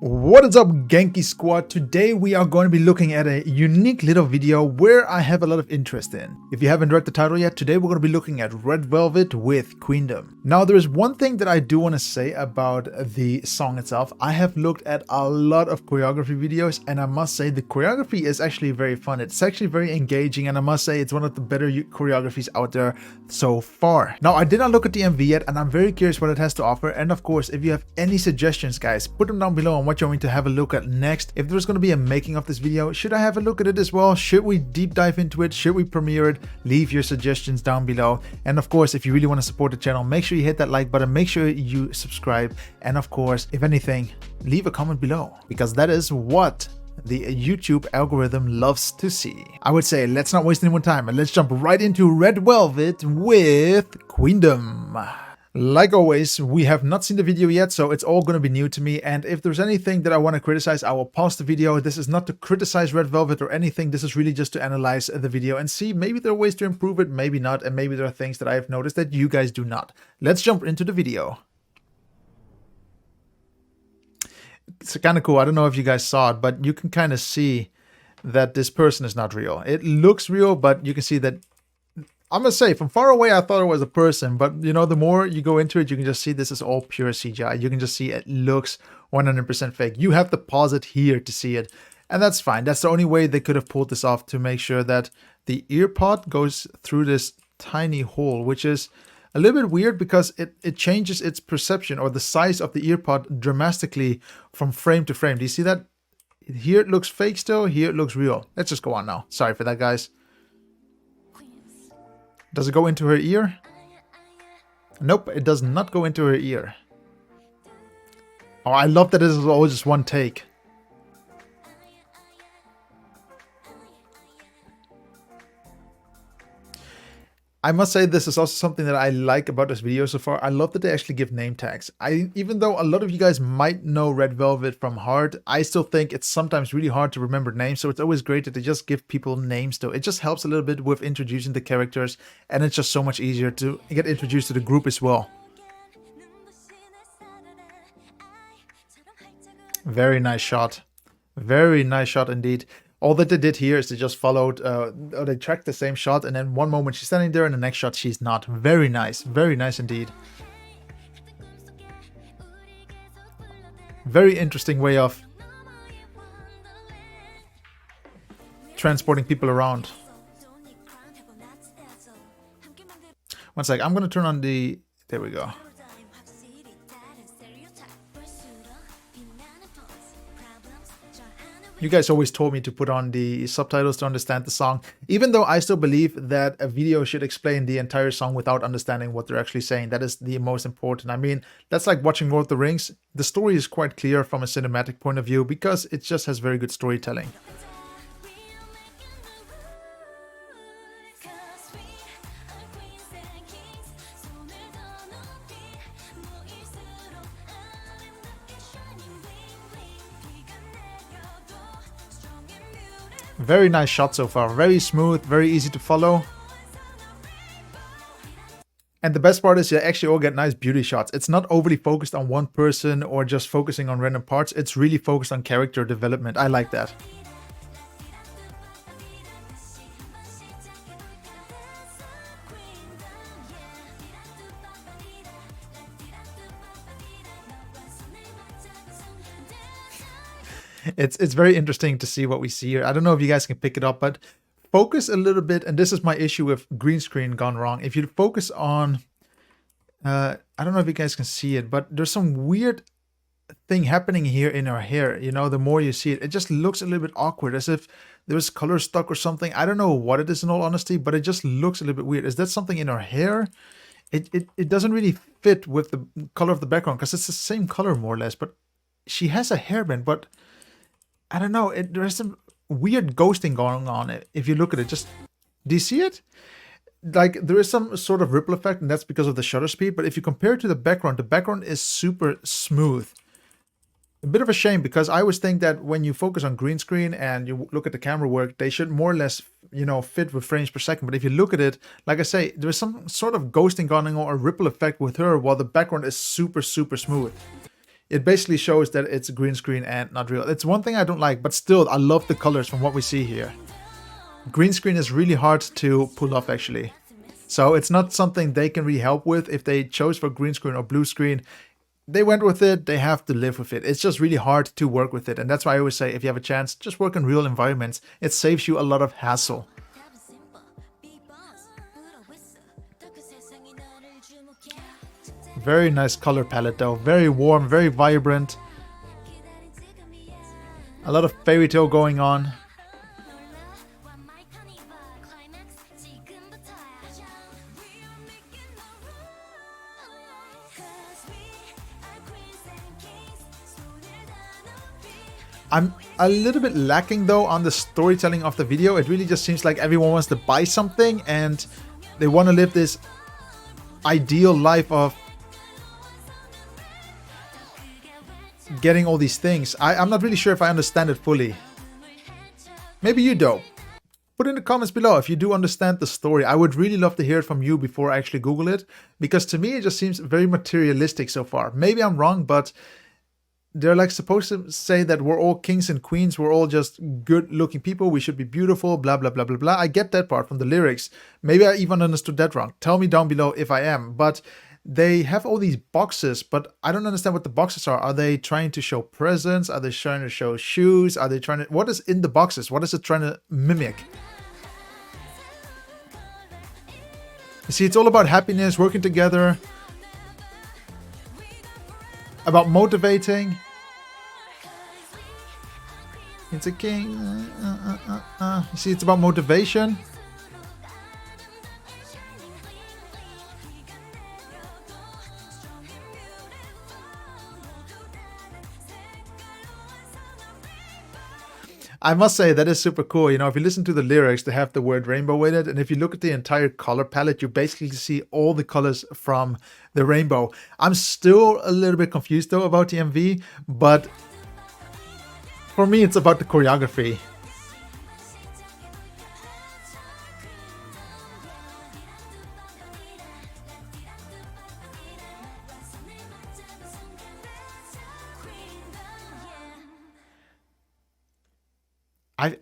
What is up, Genki Squad? Today we are going to be looking at a unique little video where I have a lot of interest in. If you haven't read the title yet, today we're going to be looking at Red Velvet with Queendom. Now there is one thing that I do want to say about the song itself. I have looked at a lot of choreography videos and I must say the choreography is actually very fun. It's actually very engaging and I must say it's one of the better choreographies out there so far. Now I did not look at the MV yet and I'm very curious what it has to offer, and of course if you have any suggestions, guys, put them down below on what you want me to have a look at next. If there's going to be a making of this video, should I have a look at it as well? Should we deep dive into it? Should we premiere it? Leave your suggestions down below. And of course, if you really want to support the channel, make sure you hit that like button, make sure you subscribe, and of course, if anything, leave a comment below, because that is what the YouTube algorithm loves to see. I would say let's not waste any more time and let's jump right into Red Velvet with Queendom. Like always, we have not seen the video yet, so it's all going to be new to me, and if there's anything that I want to criticize, I will pause the video. This is not to criticize Red Velvet or anything, this is really just to analyze the video and see maybe there are ways to improve it, maybe not, and maybe there are things that I have noticed that you guys do not. Let's jump into the video. It's kind of cool. I don't know if you guys saw it, but you can kind of see that this person is not real. It looks real, but you can see that I'm gonna say from far away I thought it was a person, but you know, the more you go into it, you can just see this is all pure CGI. You can just see it looks 100% fake. You have to pause it here to see it, and that's fine. That's the only way they could have pulled this off, to make sure that the ear pod goes through this tiny hole, which is a little bit weird because it changes its perception or the size of the ear pod dramatically from frame to frame. Do you see that? Here it looks fake still, here it looks real. Let's just go on now. Sorry for that, guys. Does it go into her ear? Nope, it does not go into her ear. Oh, I love that this is always just one take. I must say this is also something that I like about this video so far. I love that they actually give name tags. Even though a lot of you guys might know Red Velvet from heart, I still think it's sometimes really hard to remember names. So it's always great that they just give people names though. It just helps a little bit with introducing the characters, and it's just so much easier to get introduced to the group as well. Very nice shot. Very nice shot indeed. All that they did here is they just followed, or they tracked the same shot, and then one moment she's standing there and the next shot she's not. Very nice indeed. Very interesting way of transporting people around. One sec, I'm gonna turn on the, there we go. You guys always told me to put on the subtitles to understand the song, even though I still believe that a video should explain the entire song without understanding what they're actually saying. That is the most important. I mean, that's like watching Lord of the Rings. The story is quite clear from a cinematic point of view because it just has very good storytelling. Very nice shot so far, very smooth, very easy to follow. And the best part is you actually all get nice beauty shots. It's not overly focused on one person or just focusing on random parts. It's really focused on character development. I like that. It's very interesting to see what we see here. I don't know if you guys can pick it up, but focus a little bit. And this is my issue with green screen gone wrong. If you focus on, I don't know if you guys can see it, but there's some weird thing happening here in her hair. You know, the more you see it, it just looks a little bit awkward, as if there's color stuck or something. I don't know what it is in all honesty, but it just looks a little bit weird. Is that something in her hair? It doesn't really fit with the color of the background because it's the same color more or less, but she has a hairband, but I don't know, there's some weird ghosting going on. If you look at it, just, do you see it? Like there is some sort of ripple effect, and that's because of the shutter speed. But if you compare it to the background is super smooth. A bit of a shame, because I always think that when you focus on green screen and you look at the camera work, they should more or less, you know, fit with frames per second. But if you look at it, like I say, there's some sort of ghosting going on or a ripple effect with her, while the background is super smooth. it basically shows that it's a green screen and not real. It's one thing I don't like, but still, I love the colors from what we see here. Green screen is really hard to pull off actually. So it's not something they can really help with. If they chose for green screen or blue screen, they went with it, they have to live with it. It's just really hard to work with it. And that's why I always say, if you have a chance, just work in real environments. It saves you a lot of hassle. Very nice color palette though. Very warm, very vibrant. A lot of fairy tale going on. I'm a little bit lacking though on the storytelling of the video. It really just seems like everyone wants to buy something and they want to live this ideal life of getting all these things. I'm not really sure if I understand it fully. Maybe you do. Put in the comments below if you do understand the story. I would really love to hear it from you before I actually Google it, because to me it just seems very materialistic so far. Maybe I'm wrong, but they're like supposed to say that we're all kings and queens, we're all just good looking people, we should be beautiful, blah blah blah blah blah. I get that part from the lyrics. Maybe I even understood that wrong. Tell me down below if I am. But they have all these boxes, but I don't understand what the boxes are. Are they trying to show presents? Are they trying to show shoes? Are they trying to... What is in the boxes? What is it trying to mimic? You see, it's all about happiness, working together, about motivating. It's a king. You see, it's about motivation. I must say that is super cool. You know, if you listen to the lyrics, they have the word rainbow in it. And if you look at the entire color palette, you basically see all the colors from the rainbow. I'm still a little bit confused though about the MV, but for me, it's about the choreography.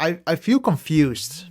I feel confused.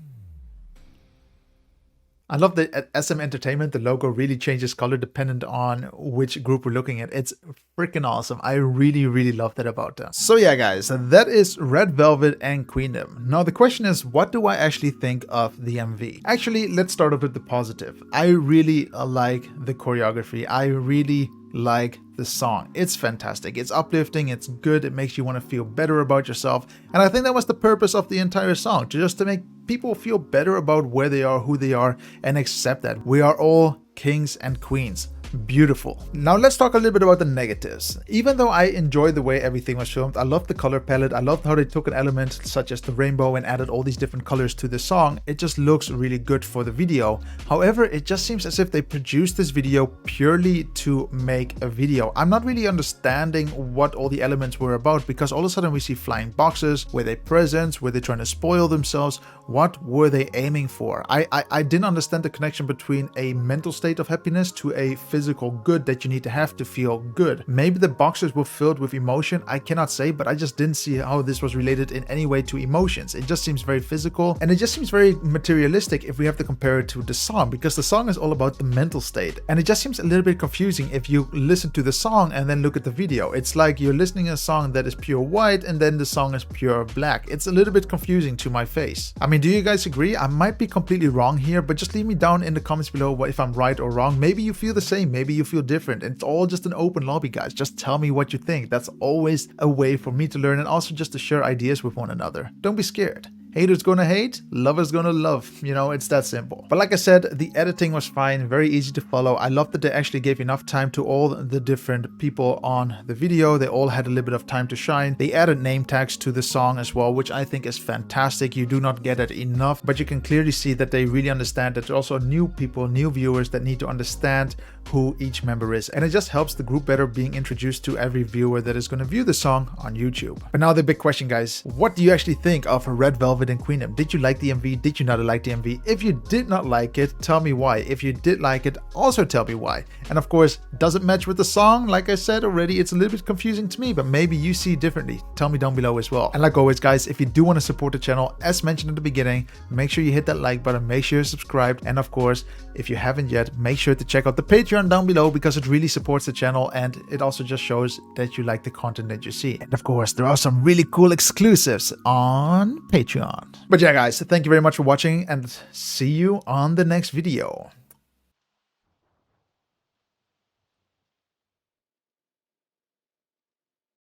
I love that at SM Entertainment, the logo really changes color dependent on which group we're looking at. It's freaking awesome. I really, really love that about them. So yeah, guys, that is Red Velvet and Queendom. Now the question is, what do I actually think of the MV? Actually, let's start off with the positive. I really like the choreography. I really like the song. It's fantastic. It's uplifting. It's good. It makes you want to feel better about yourself. And I think that was the purpose of the entire song, just to make people feel better about where they are, who they are, and accept that we are all kings and queens. Beautiful. Now let's talk a little bit about the negatives. Even though I enjoyed the way everything was filmed, I loved the color palette, I loved how they took an element such as the rainbow and added all these different colors to the song. It just looks really good for the video. However, it just seems as if they produced this video purely to make a video. I'm not really understanding what all the elements were about, because all of a sudden we see flying boxes. Were they presents? Were they trying to spoil themselves? What were they aiming for? I didn't understand the connection between a mental state of happiness to a physical good that you need to have to feel good. Maybe the boxes were filled with emotion, I cannot say, but I just didn't see how this was related in any way to emotions. It just seems very physical, and it just seems very materialistic if we have to compare it to the song, because the song is all about the mental state. And it just seems a little bit confusing if you listen to the song and then look at the video. It's like you're listening to a song that is pure white and then the song is pure black. It's a little bit confusing to my face. I mean, do you guys agree? I might be completely wrong here, but just leave me down in the comments below if I'm right or wrong. Maybe you feel the same, maybe you feel different. It's all just an open lobby, guys. Just tell me what you think. That's always a way for me to learn and also just to share ideas with one another. Don't be scared. Haters gonna hate, lovers gonna love. You know, it's that simple. But like I said, the editing was fine, very easy to follow. I love that they actually gave enough time to all the different people on the video. They all had a little bit of time to shine. They added name tags to the song as well, which I think is fantastic. You do not get it enough, but you can clearly see that they really understand that there's also new people, new viewers that need to understand who each member is, and it just helps the group better being introduced to every viewer that is going to view the song on YouTube. But now the big question, guys, what do you actually think of Red Velvet and Queendom? Did you like the MV? Did you not like the MV? If you did not like it, tell me why. If you did like it, also tell me why. And of course, does it match with the song? Like I said already, it's a little bit confusing to me, but maybe you see differently. Tell me down below as well. And like always, guys, if you do want to support the channel, as mentioned at the beginning, make sure you hit that like button, make sure you're subscribed, and of course, if you haven't yet, make sure to check out the Patreon down below because it really supports the channel and it also just shows that you like the content that you see. And of course, there are some really cool exclusives on Patreon. But yeah, guys, thank you very much for watching and see you on the next video.